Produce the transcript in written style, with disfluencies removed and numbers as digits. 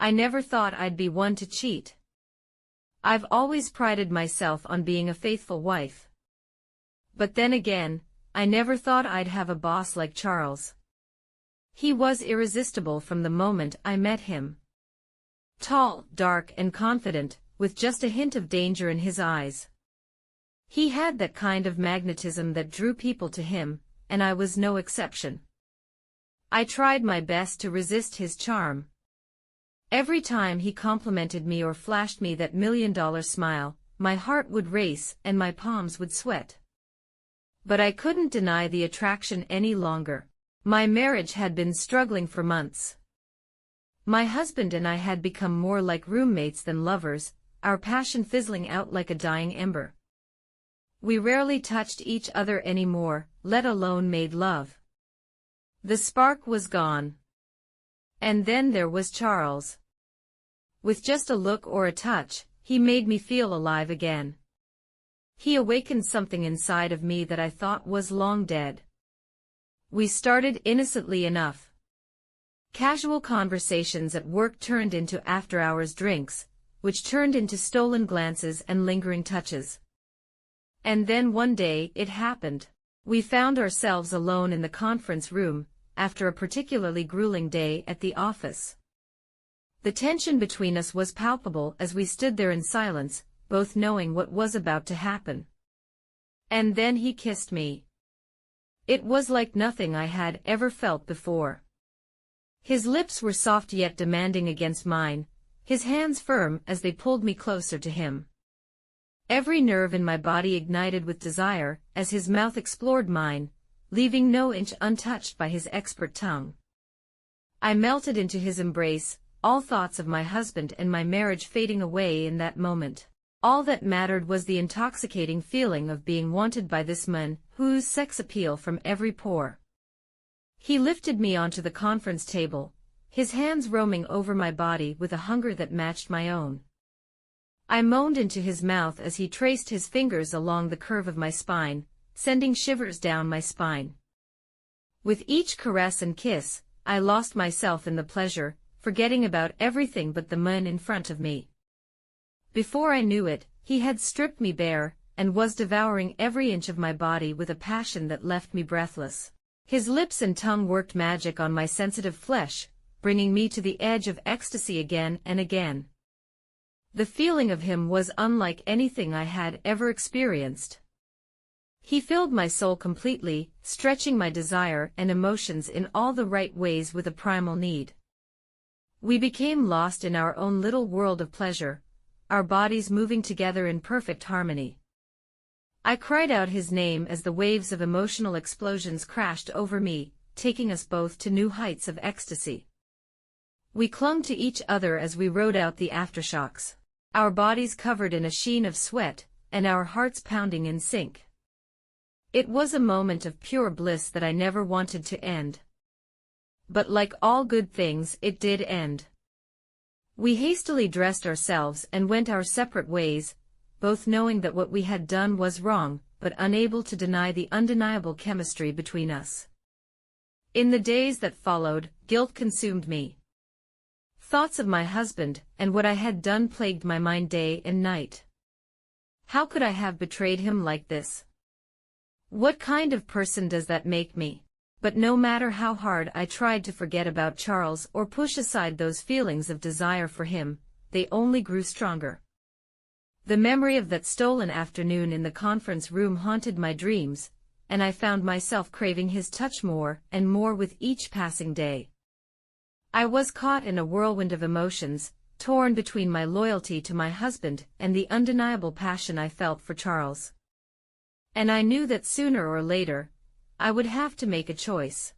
I never thought I'd be one to cheat. I've always prided myself on being a faithful wife. But then again, I never thought I'd have a boss like Charles. He was irresistible from the moment I met him. Tall, dark and confident, with just a hint of danger in his eyes. He had that kind of magnetism that drew people to him, and I was no exception. I tried my best to resist his charm. Every time he complimented me or flashed me that $1,000,000 smile, my heart would race and my palms would sweat. But I couldn't deny the attraction any longer. My marriage had been struggling for months. My husband and I had become more like roommates than lovers, our passion fizzling out like a dying ember. We rarely touched each other anymore, let alone made love. The spark was gone. And then there was Charles. With just a look or a touch, he made me feel alive again. He awakened something inside of me that I thought was long dead. We started innocently enough. Casual conversations at work turned into after-hours drinks, which turned into stolen glances and lingering touches. And then one day it happened. We found ourselves alone in the conference room, after a particularly grueling day at the office. The tension between us was palpable as we stood there in silence, both knowing what was about to happen. And then he kissed me. It was like nothing I had ever felt before. His lips were soft yet demanding against mine, his hands firm as they pulled me closer to him. Every nerve in my body ignited with desire as his mouth explored mine, leaving no inch untouched by his expert tongue. I melted into his embrace, all thoughts of my husband and my marriage fading away in that moment. All that mattered was the intoxicating feeling of being wanted by this man who oozed sex appeal from every pore. He lifted me onto the conference table, his hands roaming over my body with a hunger that matched my own. I moaned into his mouth as he traced his fingers along the curve of my spine, sending shivers down my spine. With each caress and kiss, I lost myself in the pleasure, forgetting about everything but the man in front of me. Before I knew it, he had stripped me bare, and was devouring every inch of my body with a passion that left me breathless. His lips and tongue worked magic on my sensitive flesh, bringing me to the edge of ecstasy again and again. The feeling of him was unlike anything I had ever experienced. He filled my soul completely, stretching my desire and emotions in all the right ways with a primal need. We became lost in our own little world of pleasure, our bodies moving together in perfect harmony. I cried out his name as the waves of emotional explosions crashed over me, taking us both to new heights of ecstasy. We clung to each other as we rode out the aftershocks, our bodies covered in a sheen of sweat, and our hearts pounding in sync. It was a moment of pure bliss that I never wanted to end. But like all good things, it did end. We hastily dressed ourselves and went our separate ways, both knowing that what we had done was wrong, but unable to deny the undeniable chemistry between us. In the days that followed, guilt consumed me. Thoughts of my husband and what I had done plagued my mind day and night. How could I have betrayed him like this? What kind of person does that make me? But no matter how hard I tried to forget about Charles or push aside those feelings of desire for him, they only grew stronger. The memory of that stolen afternoon in the conference room haunted my dreams, and I found myself craving his touch more and more with each passing day. I was caught in a whirlwind of emotions, torn between my loyalty to my husband and the undeniable passion I felt for Charles. And I knew that sooner or later, I would have to make a choice.